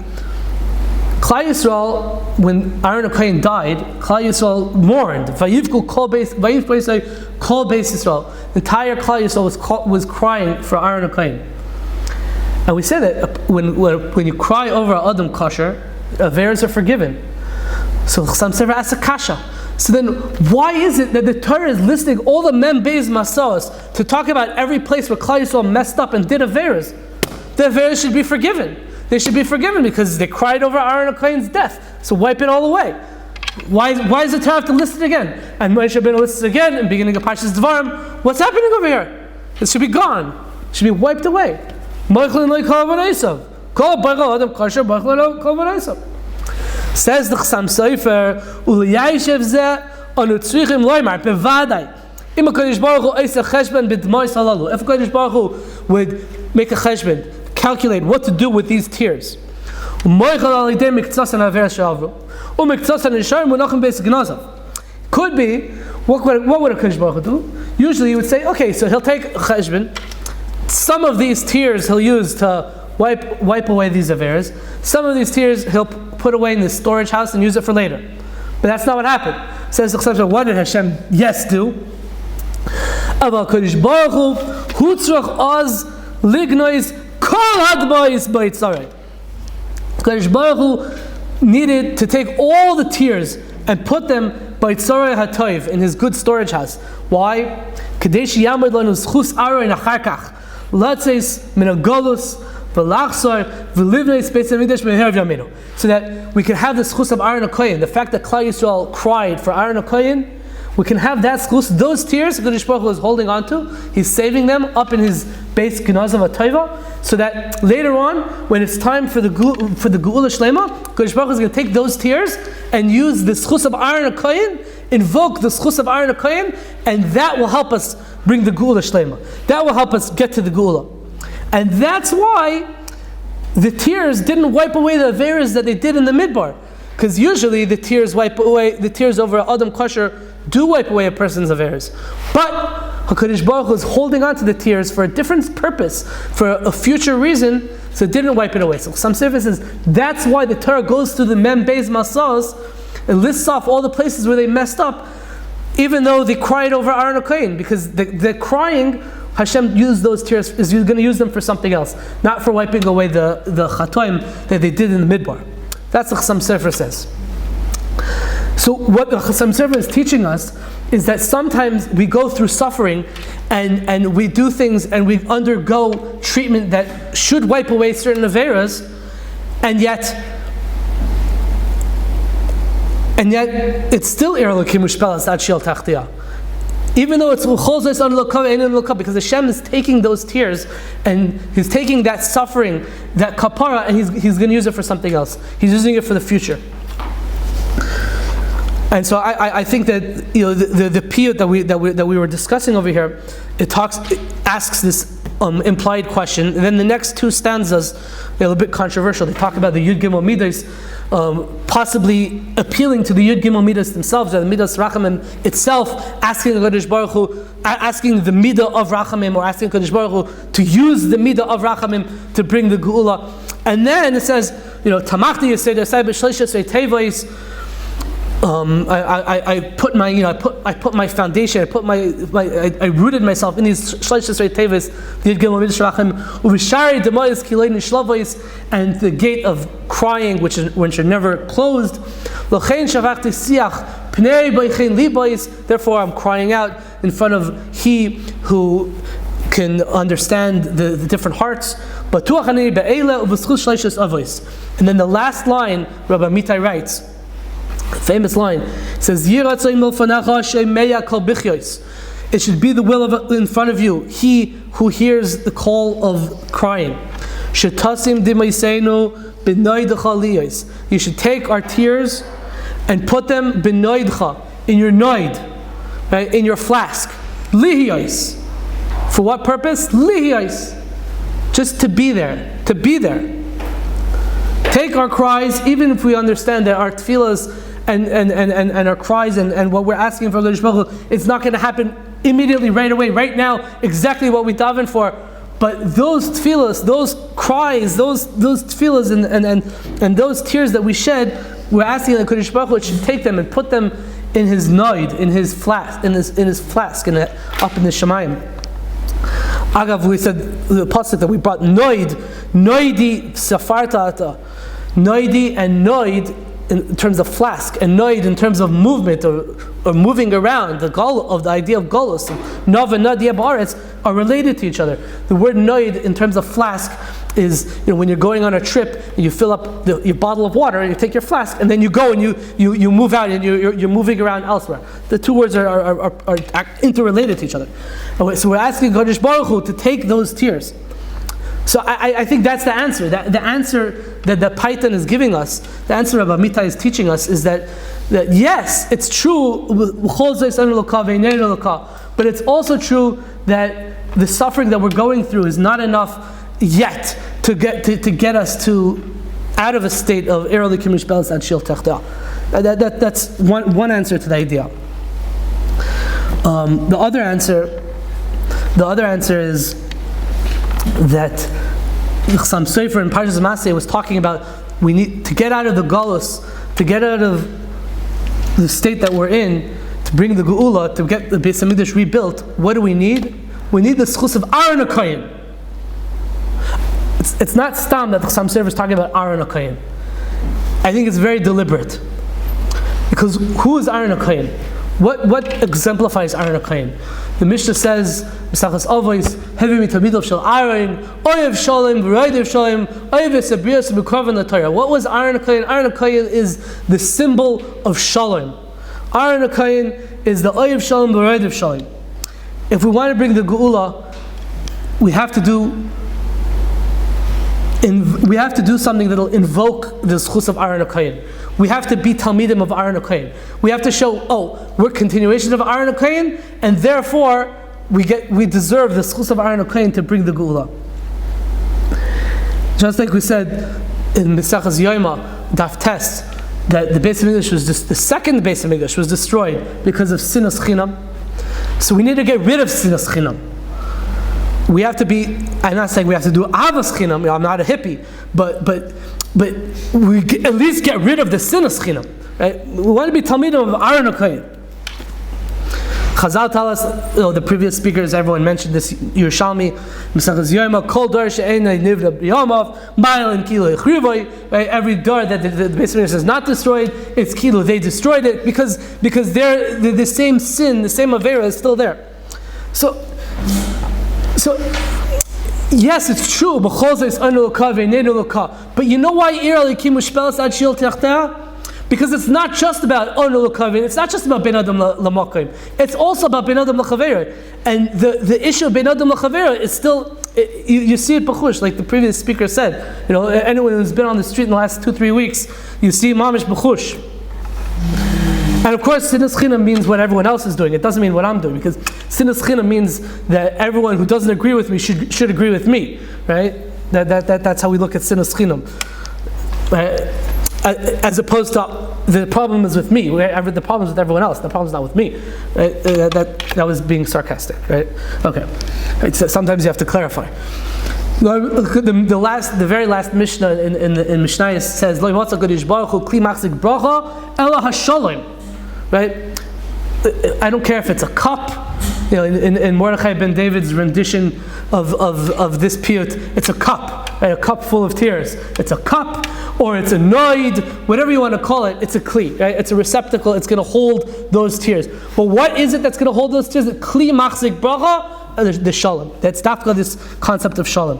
Klal Yisrael, when Aaron HaKohen died, Klal Yisrael mourned. Vayivku Kol Beis Yisrael. The entire Klal Yisrael was crying for Aaron HaKohen. And we say that when you cry over Adam Kosher, averes are forgiven. So Chassam Sofer asks a kasha. So then, why is it that the Torah is listing all the Mem Beis Masos to talk about every place where Klal Yisrael messed up and did averes? The averes should be forgiven. They should be forgiven because they cried over Aaron HaKohen's death. So wipe it all away. Why does the Torah have to list it again? And Moshe Rabbeinu lists it again in the beginning of Parshas Dvarim. What's happening over here? It should be gone. It should be wiped away. Says the Chassam Sofer, Uliyayishev zeh anu tzrichim loymar bevadai. Im HaKadosh Baruch Hu eiseh cheshbon b'dmois halalu. If HaKadosh Baruch Hu would make a cheshbon, calculate what to do with these tears. Could be, what would a HaKadosh Baruch Hu do? Usually you would say, okay, so he'll take a cheshbon, some of these tears he'll use to wipe away these averes. Some of these tears he'll put away in the storage house and use it for later. But that's not what happened. Says the Chassam, what did Hashem do? Aval Kodesh Baruch Hu hutzrach oz lignois kol hadbois b'yitzarei. Kodesh Baruch Hu needed to take all the tears and put them b'yitzarei hatoiv, in his good storage house. Why? Kadesh yamad lanu zchus aron acharkach latzes min agolus v'lachsor v'livnei space amidash me'herav yaminu, so that we can have the zchus of Aaron HaKohen. The fact that Klal Yisrael cried for Aaron HaKohen, we can have that zchus. Those tears Kodesh Baruch Hu is holding on to, he's saving them up in his base Gnazav HaToiva, so that later on, when it's time for the Geula Shlema, Kodesh Baruch Hu is going to take those tears and use the zchus of Aaron HaKohen, invoke the zchus of Aaron HaKohen, and that will help us bring the Geula Shlema. That will help us get to the Geula. And that's why the tears didn't wipe away the averes that they did in the Midbar. Because usually the tears over Adam Kosher do wipe away a person's averes. But HaKadosh Baruch Hu is holding on to the tears for a different purpose, for a future reason, so it didn't wipe it away. So some Sefer says that's why the Torah goes through the Mem Beis Masos and lists off all the places where they messed up, even though they cried over Aaron HaKohen, because the crying, Hashem used those tears, is going to use them for something else, not for wiping away the chatoim that they did in the Midbar. That's what Chassam Sofer says. So what the Chassam Sofer is teaching us is that sometimes we go through suffering and we do things and we undergo treatment that should wipe away certain averas, and yet it's still Elokim Mushpelas Ad Shel Tachtia. Even though it's because Hashem is taking those tears and He's taking that suffering, that kapara, and He's going to use it for something else. He's using it for the future. And so I think that the piyut that we were discussing over here, it asks this implied question, and then the next two stanzas are a little bit controversial. They talk about the Yud Gimel Midas, possibly appealing to the Yud Gimel Midas themselves, or the Midas Rachamim itself, asking the Kodesh Baruch Hu, asking the Midah of Rachamim, or asking Kodesh Baruch Hu to use the Midah of Rachamim to bring the Geula. And then it says, Tamachti Yisei Desai B'Shleishes Tevos. I put my foundation. I rooted myself in these Selichos Tevis, the Yud Midas Rachamim, Uvishari Demoyes Kilei Nishlavos, and the gate of crying, which are never closed. Lochein Shavachti Siach Pnei Beichein Libois. Therefore, I'm crying out in front of He who can understand the different hearts. But Tuachani Be'ela Uveschus Selichos Avos. And then the last line, Rabbi Amittai writes. Famous line, it says, it should be the will of in front of you, He who hears the call of crying. You should take our tears and put them in your noid, right, in your flask. Lihiyos. For what purpose? Lihiyos. Just to be there. Take our cries, even if we understand that our tefillas and our cries and what we're asking for Kodesh Baruch Hu, it's not going to happen immediately, right away, right now, exactly what we daven for. But those tefillas, those cries, those tefillas and those tears that we shed, we're asking that Kodesh Baruch Hu should take them and put them in His noid, in His flask, up in the Shemayim. Agav, we said the pasuk that we brought noid, noidi safarta ata, noidi and noid in terms of flask, and noid in terms of movement or moving around. The idea of golus, nav and nadia ba'aretz, are related to each other. The word noid in terms of flask is, when you're going on a trip and you fill up your bottle of water and you take your flask and then you go and you move out and you're moving around elsewhere. The two words are interrelated to each other. So we're asking Kodesh Baruch Hu to take those tears. So I think that's the answer. The answer that the Paitan is giving us, the answer Rabbi Amittai is teaching us, is that yes, it's true, but it's also true that the suffering that we're going through is not enough yet to get us out of a state of Elokim Mushpelas Ad Shel Tachtia. That's one answer to the idea. The other answer is that Chassam Sofer in Parshas Maseh was talking about, we need to get out of the galus, to get out of the state that we're in, to bring the Geula, to get the Beis HaMikdash rebuilt. What do we need? We need the schus of Aaron HaKohen. It's not stam that Chassam Sofer is talking about Aaron HaKohen. I think it's very deliberate. Because who is Aaron HaKohen? What exemplifies Aaron HaKohen? The Mishnah says, Mesachas Avos, Hevi mitamidov shel Aaron, Oyev Shalom, V'roidev Shalom, Oyev Esabrios B'Kovan LaTorah. What was Aaron HaKohen? Aaron HaKohen is the symbol of Shalom. Aaron HaKohen is the Oyev Shalom, V'roidev Shalom. If we want to bring the Geula, we have to do something that will invoke the schus of Aaron HaKohen. We have to be Talmidim of Aaron HaKohen. We have to show, we're continuation of Aaron HaKohen, and therefore we deserve the schus of Aaron HaKohen to bring the Geula. Just like we said in Mesachas Yoima, Daf Tes, that the Beis HaMikdash was just the second Beis HaMikdash was destroyed because of sinas chinam. So we need to get rid of sinas chinam. We have to be, I'm not saying we have to do avos chinam, I'm not a hippie, but we at least get rid of the sinas chinam, right? We want to be talmidim of Aaron HaKohen. Chazal tell us, the previous speakers, everyone mentioned this, Yerushalmi, Mesachas Yoma, Kol Dor She'enei Nivra B'Yamav, Ma'il and Kilo Echrivoy, right? Every door that the Beis Hamikdash is not destroyed, it's Kilo, they destroyed it, because they're the same sin, the same Avera is still there. So yes, it's true, but you know why Ir Elikim Ushpelas Ad Shil Techteh? Because it's not just about Onu L'Kavin, it's not just about Ben Adam L'Makim, it's also about Ben Adam L'Chavera. And the issue of Ben Adam L'Chavera is still, you see it b'chush, like the previous speaker said. Anyone who's been on the street in the last 2-3 weeks, you see mamish b'chush. And of course, sinas chinam means what everyone else is doing. It doesn't mean what I'm doing, because sinas chinam means that everyone who doesn't agree with me should agree with me, right? That's how we look at sinas chinam. Right? As opposed to the problem is with me, the problem is with everyone else. The problem is not with me. Right? That was being sarcastic, right? Okay. Right, so sometimes you have to clarify. The very last Mishnah in Mishnah says, "Lo yimotza Kadosh Baruch Hu kli machzik bracha ela hashalom." Right? I don't care if it's a cup. In Mordechai ben David's rendition of this piyut, it's a cup, right? A cup full of tears. It's a cup, or it's a noid, whatever you want to call it. It's a kli, right? It's a receptacle. It's going to hold those tears. But what is it that's going to hold those tears? The kli machzik bracha, the shalom. That's dafka, this concept of shalom.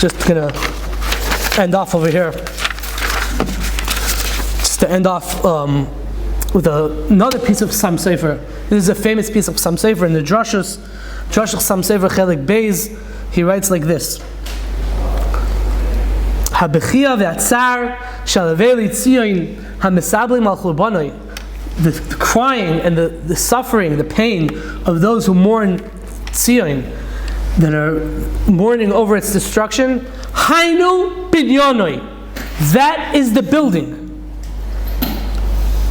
Just gonna end off over here. Just to end off. With another piece of Sam Sefer. This is a famous piece of Sam Sefer in the Drashos Sam Sefer Chelik Beis. He writes like this: Habechia ve'atzar shalaveli tzion hamesablim al churbanoi. The crying and the suffering, the pain of those who mourn Tzion, that are mourning over its destruction. Hainu binyanoi. That is the building.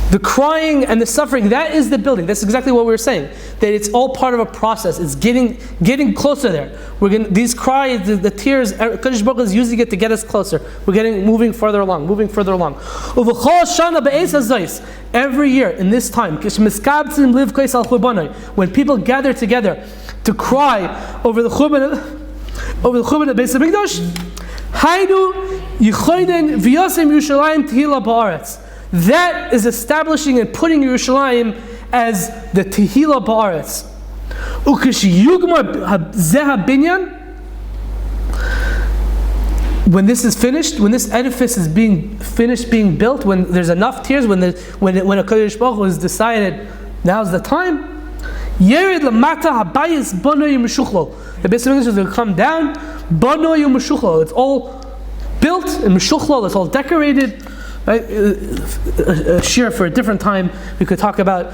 The crying and the suffering, that is the building. That's exactly what we were saying. That it's all part of a process. It's getting closer there. These cries, the tears, Kadosh Baruch Hu is using it to get us closer. We're moving further along. Every year, in this time, when people gather together to cry over the Churban of Beis Hamikdash, Haydu Yichoiden V'Yosem Yerushalayim Tehila Ba'aretz. That is establishing and putting Yerushalayim as the Tehila Ba'aretz. When this is finished, when this edifice is finished being built, when there's enough tears, when a Kadosh Baruch Hu has decided now's the time, Yered Lamata Habayis Bono Yimshuchlo. The Beis Hamikdash is going to come down. Bono Yimshuchlo. It's all built in Meshuchlo. It's all decorated. Right? A shir for a different time. We could talk about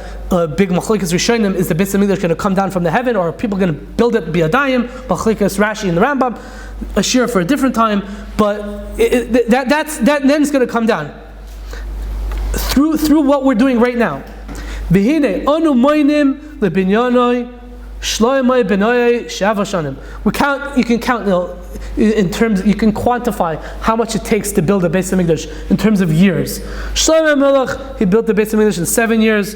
big machlokes rishonim. Is the Beis Hamikdash going to come down from the heaven, or are people going to build it biyadayim? Machlokes Rashi and the Rambam. A shir for a different time. But that then is going to come down through what we're doing right now. V'hine onu moinim lebinyanoi shloimei benoyei shavashanim. You can count. In terms, you can quantify how much it takes to build a Beis Hamikdash in terms of years. Shlomo Melech, he built the Beis Hamikdash in 7 years.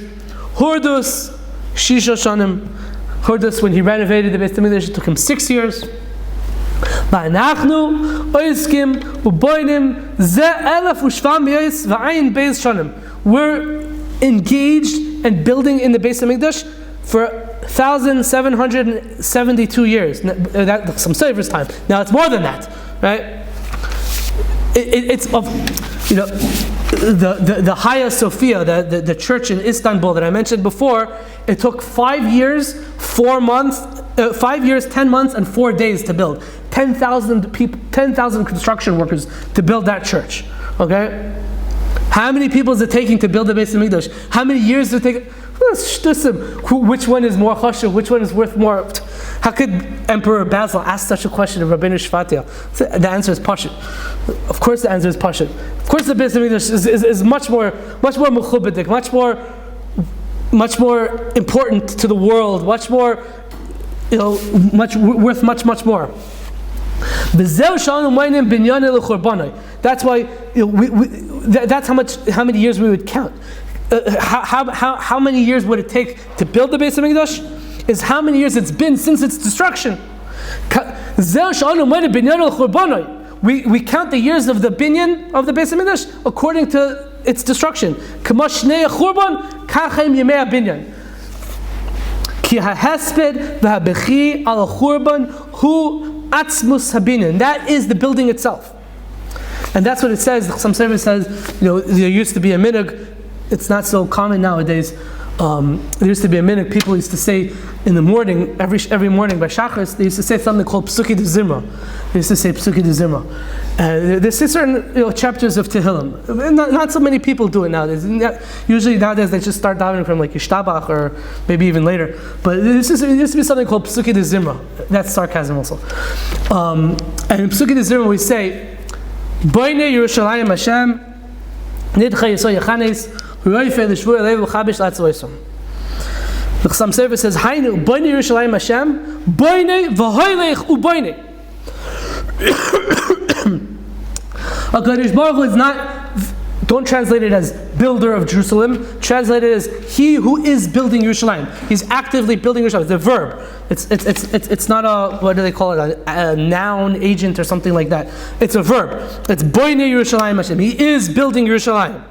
Hordus, Shisha Shanim. Hordus, when he renovated the Beis Hamikdash, it took him 6 years. Va'anachnu oiskim uboinim ze elef ushvam b'yos v'ayin beis shanim. We're engaged and building in the Beis Hamikdash for 1,772 years. That's some Sefer's time. Now it's more than that, right? It's of the Hagia Sophia, the church in Istanbul that I mentioned before. It took 5 years, 4 months, 5 years, 10 months, and 4 days to build. 10,000 people, 10,000 construction workers to build that church. Okay. How many people is it taking to build the Beis Hamikdash? How many years does it take? Which one is more chashuv? Which one is worth more? How could Emperor Basil ask such a question of Rabbeinu Shvatia? The answer is pashut. Of course, the answer is pashut. Of course, the Beis Hamikdash is much more mechubadik, much more much more important to the world, much more, worth much more. That's why that's how many years we would count. How many years would it take to build the Beis Hamikdash? Is how many years it's been since its destruction. We count the years of the binyan of the Beis Hamikdash according to its destruction. That is the building itself. And that's what it says. Some service says, there used to be a minhag. It's not so common nowadays. There used to be a minhag. People used to say in the morning, every morning by Shachris, they used to say something called Psuki de Zimra. They used to say Psuki de Zimra. There's certain chapters of Tehillim. Not so many people do it nowadays. Usually nowadays they just start davening from like Yishtabach or maybe even later. But there used to be something called Psuki de Zimra. That's sarcasm also. And in Psuki de Zimra we say, Boine Yerushalayim Hashem, Nidcha Yisrael Yechanes, the Chassam Sofer says, Hainu, Boine Yerushalayim Hashem, Boine v'hoylech uboine. HaKadosh Baruch Hu is not, don't translate it as builder of Jerusalem, translate it as he who is building Yerushalayim. He's actively building Yerushalayim. It's a verb. It's not a, what do they call it, a noun agent or something like that. It's a verb. It's Boine Yerushalayim Hashem. He is building Yerushalayim.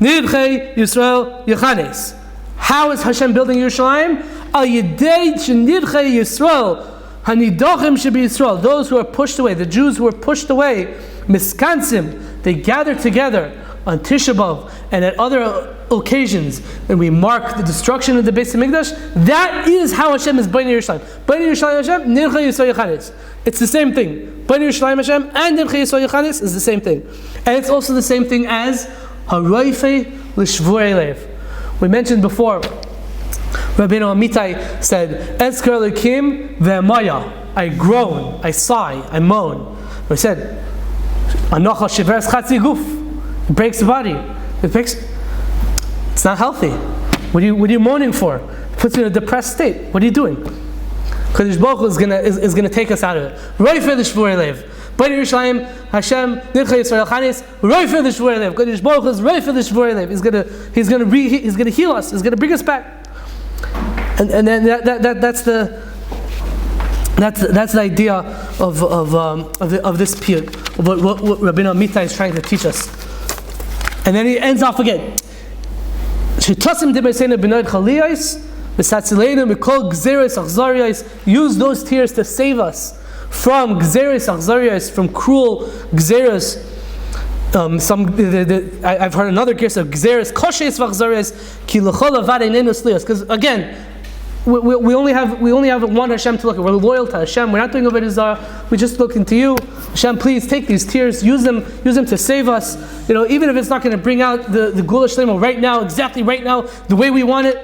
Nidchei Yisrael Yechanes. How is Hashem building Yerushalayim? Al Yedei Shenidchei Yisrael Hanidachim Shebi Yisrael. Those who are pushed away, the Jews who are pushed away, Miskansim, they gather together on Tisha B'Av and at other occasions, and we mark the destruction of the Beis Hamikdash. That is how Hashem is Bnei Yerushalayim. Bnei Yerushalayim Hashem, Nidchei Yisrael Yechanes. It's the same thing. Bnei Yerushalayim Hashem and Nidchei Yisrael Yechanes is the same thing. And it's also the same thing as Haroifei L'Shvurei Lev. We mentioned before, Rabbi Amittai said, Ezkarah Elohim ve'emaya. I groan, I sigh, I moan. We said, Anocha shiveres chatzi guf. It breaks the body. It's not healthy. What are you moaning for? It puts you in a depressed state. What are you doing? Kadosh Baruch Hu is going to take us out of it. Roifei L'Shvurei Lev. Bnei Yerushalayim Hashem Nidchei Yisrael Yechanes Roifei L'Shvurei Lev. Kadosh Baruch Hu is Roifei L'Shvurei Lev. He's going to heal us. He's going to bring us back. And then that's the idea of this piyut, of what Rabbi Amittai is trying to teach us. And then he ends off again. Shetasim debeseinu b'noid chaliyos v'satzileinu mikol gzeres achzariyos. Use those tears to save us from gzeres achzariyos, from cruel gzeres. I've heard another case of gzeres koshes v'achzariyos ki l'chol avad einenu sliyos. Because again, we only have one Hashem to look at. We're loyal to Hashem. We're not doing Avodah Zarah. We just look into you. Hashem, please take these tears, use them to save us. Even if it's not going to bring out the Gula Shlema right now, exactly right now, the way we want it,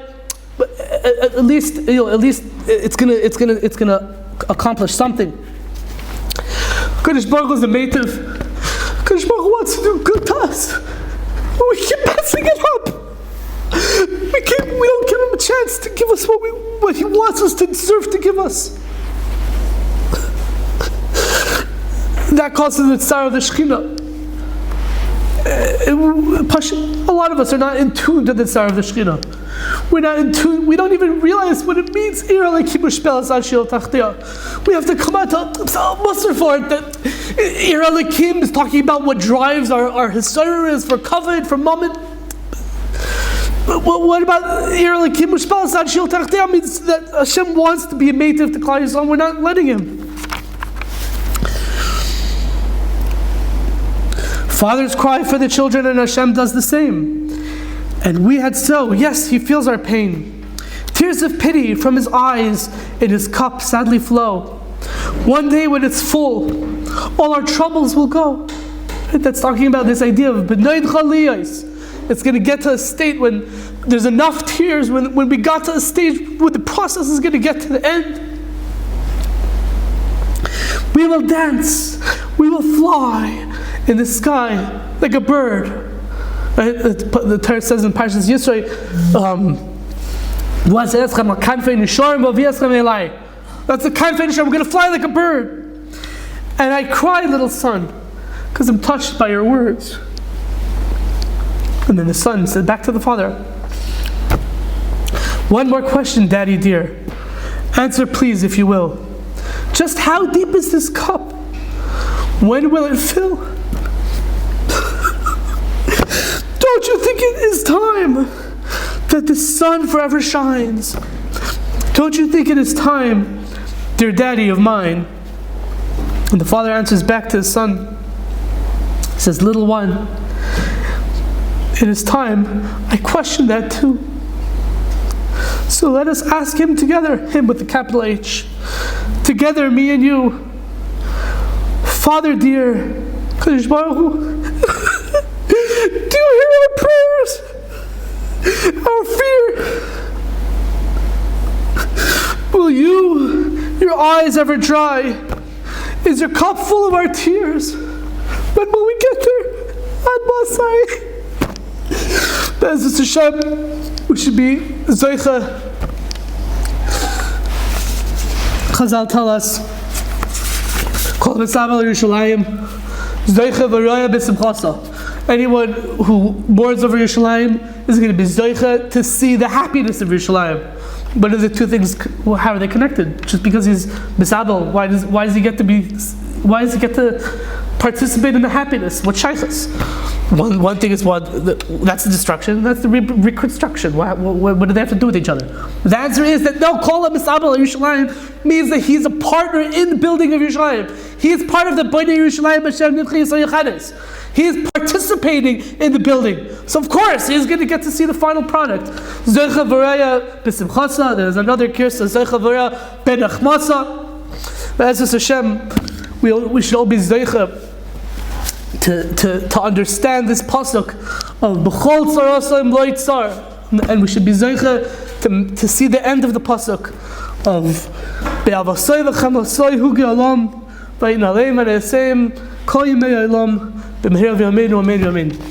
but at least it's gonna accomplish something. Kadosh Baruch Hu is the meitiv. Kadosh Baruch Hu wants to do good to us. We keep messing it up. We don't give him a chance to give us what he wants us to deserve to give us. That causes the tsar of the Shekhinah. A lot of us are not in tune to the tsar of the Shekhinah. We're not in tune. We don't even realize what it means. We have to come out to muster for it. That Ir Elokim is talking about what drives our hisayrus for kavod, for moment. What about Ir Elokim Mushpal Sad Shil Tachtia? Means that Hashem wants to be a meitiv to Klal Yisrael. We're not letting him. Fathers cry for the children, and Hashem does the same. And we had so. Yes, he feels our pain. Tears of pity from his eyes in his cup sadly flow. One day when it's full, all our troubles will go. That's talking about this idea of b'noid chaliyos. It's going to get to a state when there's enough tears, when we got to a stage where the process is going to get to the end. We will dance, we will fly in the sky like a bird. Right? The Torah says in Parshas Yisro, That's the kanfei nishar. I'm going to fly like a bird. And I cry, little son, because I'm touched by your words. And then the son said back to the father, one more question, Daddy dear. Answer please, if you will. Just how deep is this cup? When will it fill? Don't you think it is time that the sun forever shines? Don't you think it is time, dear daddy of mine? And the father answers back to his son. He says, little one, it is time. I question that too. So let us ask him together, him with the capital H. Together, me and you. Father dear, Kadosh Baruch Hu, do you hear our prayers? Our fear? Will your eyes ever dry? Is your cup full of our tears? When will we get there? Ad Masai. Be'ezus Hashem, we should be Zoicha. Chazal tell us, Kol B'Sabel Yerushalayim, Zoicha V'Roya B'Simchasa. Anyone who mourns over Yerushalayim is going to be Zoicha to see the happiness of Yerushalayim. But are the two things, how are they connected? Just because he's B'Sabel, why does he get to participate in the happiness? What shaykhs? One thing is that's the destruction, that's the reconstruction. What do they have to do with each other? The answer is that no, Kol B'Sabel Yerushalayim means that he's a partner in the building of Yerushalayim. He is part of the Bnei Yerushalayim Hashem Nivchei Yisrael Yechanes. He is participating in the building. So of course, he's going to get to see the final product. Zoicha V'Raya B'Simchasa. There's another kirsa, Zoicha V'Raya B'Nachmasa. Be'ezus Hashem, we should all be Zoicha to understand this pasuk of B'chol Tzarasaim Lo Yitzar. And we should be Zoicha to see the end of the pasuk of Be'avasoi V'chamasoi Hu Ge'olam V'yinalei V'neseim Kol Yimei Olam B'mehir V'yameinu Amen Amen.